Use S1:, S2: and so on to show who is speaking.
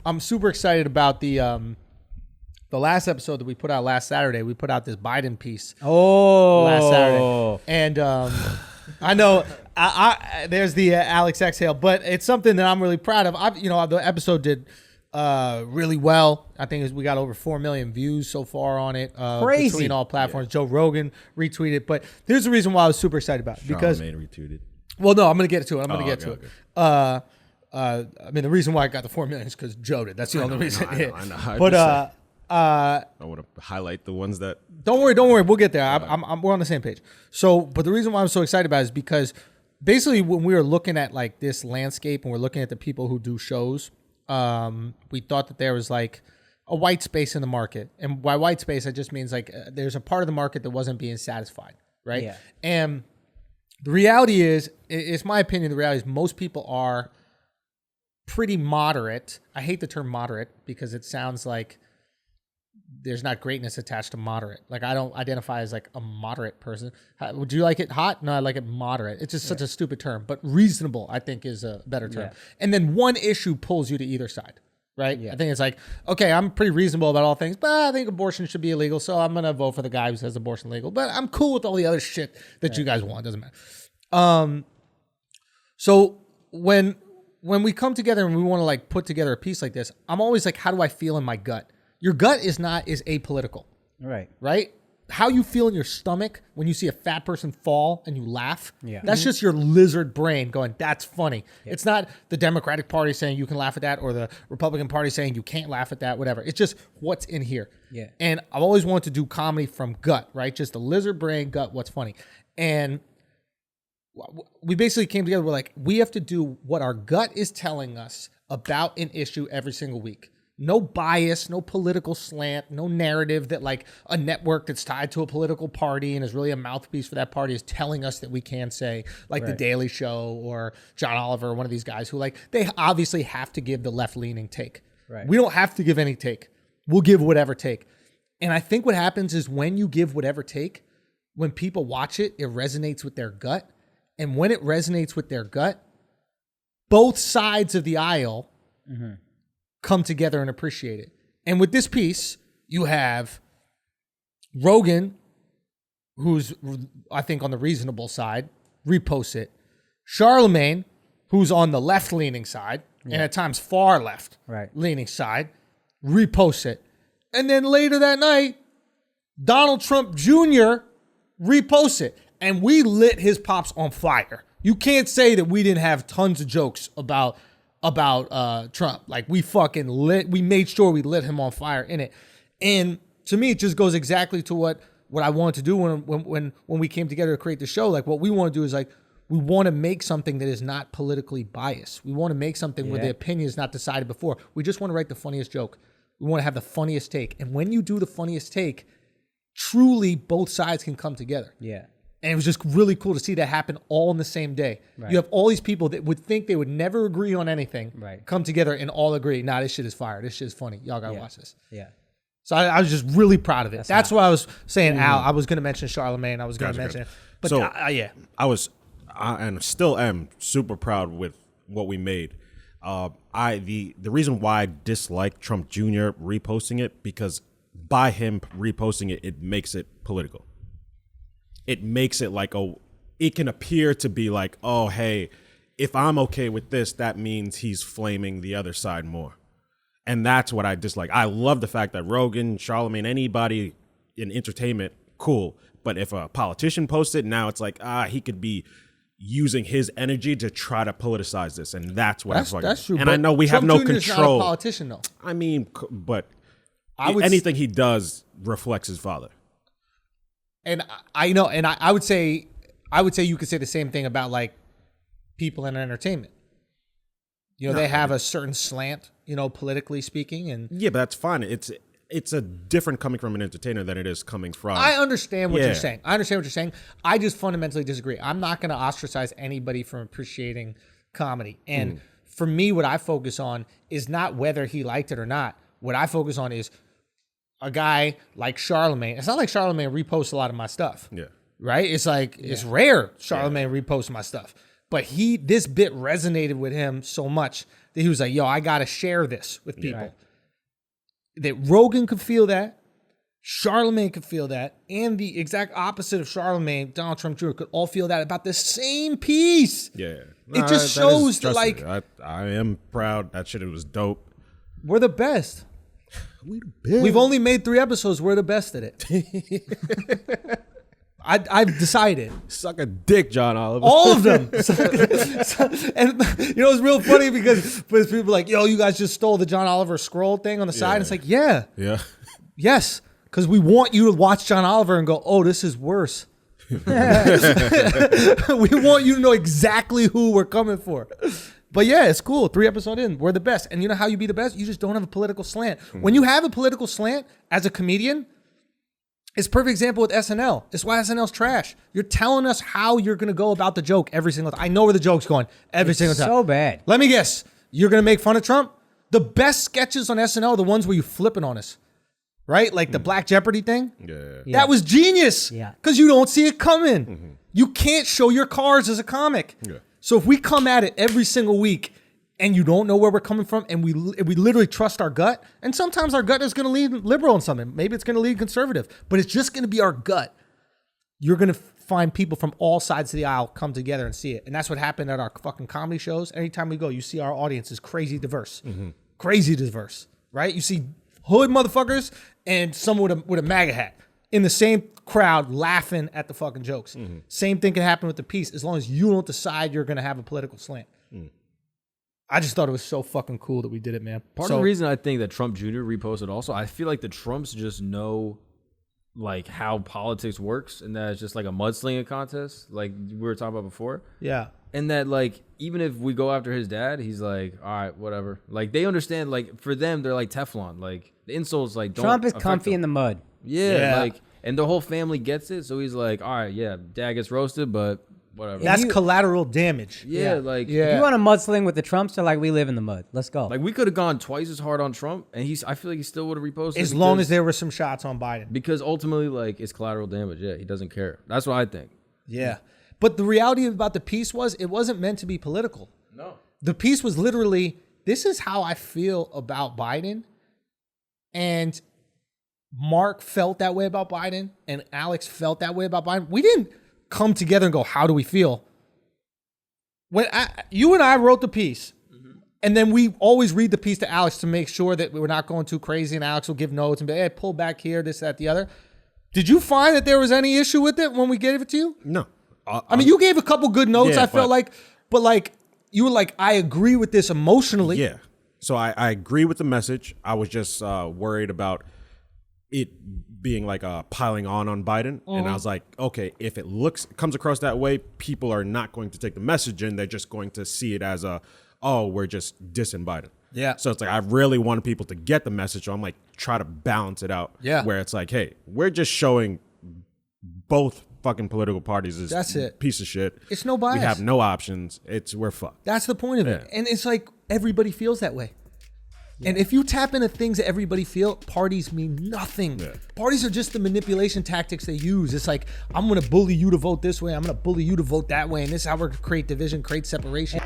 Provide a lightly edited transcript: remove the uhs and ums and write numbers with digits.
S1: I'm super excited about the last episode that we put out last Saturday. We put out this Biden piece. Last Saturday, and I know there's the Alex exhale, but it's something that I'm really proud of. The episode did really well. I think we got over 4 million views so far on it.
S2: Crazy.
S1: Between all platforms. Joe Rogan retweeted, but here's the reason why I was super excited about it. Because
S3: Charlamagne retweeted.
S1: Well, no, I'm going to get to it. I mean, the reason why I got the 4 million is because Joe did. That's the only reason.
S3: I know.
S1: But
S3: I want to highlight the ones that.
S1: Don't worry. We'll get there. We're on the same page. So, but the reason why I'm so excited about it is because basically when we were looking at like this landscape and we're looking at the people who do shows, we thought that there was like a white space in the market. And by white space, it just means like there's a part of the market that wasn't being satisfied, right?
S2: Yeah.
S1: And the reality is, it's my opinion, the reality is most people are pretty moderate. I hate the term moderate because it sounds like there's not greatness attached to moderate. Like I don't identify as like a moderate person. Would you like it hot? No, I like it moderate. It's just such a stupid term, but reasonable I think is a better term.
S2: Yeah.
S1: And then one issue pulls you to either side, right?
S2: Yeah.
S1: I think it's like, okay, I'm pretty reasonable about all things, but I think abortion should be illegal. So I'm going to vote for the guy who says abortion legal, but I'm cool with all the other shit that you guys want. Doesn't matter. So when we come together and we want to like put together a piece like this, I'm always like, how do I feel in my gut? Your gut is apolitical, right? How you feel in your stomach when you see a fat person fall and you laugh, that's just your lizard brain going, that's funny. Yeah. It's not the Democratic Party saying you can laugh at that or the Republican Party saying you can't laugh at that, whatever. It's just what's in here.
S2: Yeah.
S1: And I've always wanted to do comedy from gut, right? Just the lizard brain, gut, what's funny. And we basically came together, we're like, we have to do what our gut is telling us about an issue every single week. No bias, no political slant, no narrative that like a network that's tied to a political party and is really a mouthpiece for that party is telling us that we can say, like The Daily Show or John Oliver, one of these guys who like, they obviously have to give the left-leaning take.
S2: Right.
S1: We don't have to give any take. We'll give whatever take. And I think what happens is when you give whatever take, when people watch it, it resonates with their gut. And when it resonates with their gut, both sides of the aisle come together and appreciate it. And with this piece, you have Rogan, who's, I think, on the reasonable side, reposts it. Charlamagne, who's on the left-leaning side, and at times far left-leaning side, reposts it. And then later that night, Donald Trump Jr. reposts it. And we lit his pops on fire. You can't say that we didn't have tons of jokes about Trump. Like we made sure we lit him on fire in it. And to me, it just goes exactly to what I wanted to do when we came together to create the show. Like what we want to do is like, we want to make something that is not politically biased. We want to make something where the opinion is not decided before. We just want to write the funniest joke. We want to have the funniest take. And when you do the funniest take, truly both sides can come together.
S2: Yeah.
S1: And it was just really cool to see that happen all in the same day. Right. You have all these people that would think they would never agree on anything, come together and all agree, nah, this shit is fire. This shit is funny. Y'all got to watch this.
S2: Yeah.
S1: So I was just really proud of it. That's why I was saying, Al, I was going to mention Charlamagne. I was going to mention it. But
S3: so,
S1: I
S3: still am super proud with what we made. The reason why I dislike Trump Jr. reposting it, because by him reposting it, it makes it political. It makes it like, it can appear to be like, oh, hey, if I'm okay with this, that means he's flaming the other side more. And that's what I dislike. I love the fact that Rogan, Charlamagne, anybody in entertainment, cool. But if a politician posts it, now it's like, he could be using his energy to try to politicize this. And that's what
S1: that's true.
S3: And I know we have no control.
S1: Trump's not a politician, though.
S3: I mean, but anything he does reflects his father.
S1: And I know, and I would say you could say the same thing about like people in entertainment. You know, they have a certain slant, you know, politically speaking, and
S3: yeah, but that's fine. It's a different coming from an entertainer than it is coming from.
S1: I understand what you're saying. I just fundamentally disagree. I'm not going to ostracize anybody from appreciating comedy. And for me, what I focus on is not whether he liked it or not. What I focus on is a guy like Charlamagne. It's not like Charlamagne reposts a lot of my stuff. Yeah. Right? It's like, it's rare Charlamagne reposts my stuff. But this bit resonated with him so much that he was like, yo, I got to share this with people.
S2: Right.
S1: That Rogan could feel that, Charlamagne could feel that, and the exact opposite of Charlamagne, Donald Trump Jr., could all feel that about the same piece.
S3: Yeah.
S1: It just shows that, like,
S3: I am proud. That shit was dope.
S1: we're the best.
S3: We the best.
S1: We've only made 3 episodes. We're the best at it. I've decided.
S3: Suck a dick, John Oliver.
S1: All of them. And you know, it's real funny because people are like, yo, you guys just stole the John Oliver scroll thing on the side.
S3: Yeah.
S1: And it's like, yeah.
S3: Yeah.
S1: Yes. Because we want you to watch John Oliver and go, oh, this is worse. We want you to know exactly who we're coming for. But yeah, it's cool. 3 episodes in, we're the best. And you know how you be the best? You just don't have a political slant. When you have a political slant as a comedian, it's a perfect example with SNL. It's why SNL's trash. You're telling us how you're going to go about the joke every single time. I know where the joke's going every single time.
S2: So bad.
S1: Let me guess. You're going to make fun of Trump? The best sketches on SNL are the ones where you flipping on us. Right? Like the Black Jeopardy thing.
S3: Yeah.
S1: That was genius.
S2: Yeah.
S1: Because you don't see it coming. You can't show your cards as a comic.
S3: Yeah.
S1: So if we come at it every single week and you don't know where we're coming from and we literally trust our gut, and sometimes our gut is going to lead liberal in something. Maybe it's going to lead conservative, but it's just going to be our gut. You're going to find people from all sides of the aisle come together and see it. And that's what happened at our fucking comedy shows. Anytime we go, you see our audience is crazy diverse. Crazy diverse, right? You see hood motherfuckers and someone with a MAGA hat in the same crowd laughing at the fucking jokes. Same thing can happen with the piece as long as you don't decide you're going to have a political slant. I just thought it was so fucking cool that we did it, man.
S4: Part of the reason I think that Trump Jr. reposted also, I feel like the Trumps just know like how politics works and that it's just like a mudslinging contest, like we were talking about before.
S1: Yeah.
S4: And that like even if we go after his dad, he's like, all right, whatever. Like they understand, like for them, they're like Teflon. Like the insults like don't
S2: Trump is
S4: affect
S2: comfy
S4: them.
S2: in the mud.
S4: Yeah, like and the whole family gets it, so he's like, all right, yeah, dad gets roasted, but whatever.
S1: That's collateral damage.
S4: yeah, like
S2: If you want to mudsling with the Trumps, they're like, we live in the mud. Let's go.
S4: like we could have gone twice as hard on Trump, and I feel like he still would have reposted
S1: As long as there were some shots on Biden.
S4: because ultimately, like it's collateral damage. Yeah, he doesn't care. That's what I think.
S1: Yeah. But the reality about the piece was it wasn't meant to be political.
S4: No.
S1: The piece was literally, this is how I feel about Biden. And Mark felt that way about Biden. And Alex felt that way about Biden. We didn't come together and go, how do we feel? When you and I wrote the piece, and then we always read the piece to Alex to make sure that we're not going too crazy, and Alex will give notes and be, hey, pull back here, this, that, the other. Did you find that there was any issue with it when we gave it to you?
S3: No.
S1: I mean, you gave a couple good notes,
S3: Yeah,
S1: I felt like, but like, you were like, I agree with this emotionally.
S3: Yeah. So I agree with the message. I was just worried about it being like piling on Biden. And I was like, okay, if it comes across that way, people are not going to take the message in. They're just going to see it as we're just dissing Biden.
S1: Yeah.
S3: So it's like, I really wanted people to get the message. So I'm like, try to balance it out.
S1: Yeah.
S3: Where it's like, hey, we're just showing both fucking political parties is
S1: That's it.
S3: piece of shit.
S1: It's no bias.
S3: We have no options. We're fucked.
S1: That's the point of it. And it's like, everybody feels that way. Yeah. And if you tap into things that everybody feel, parties mean nothing. Yeah. Parties are just the manipulation tactics they use. It's like, I'm going to bully you to vote this way. I'm going to bully you to vote that way. And this is how we're going to create division, create separation.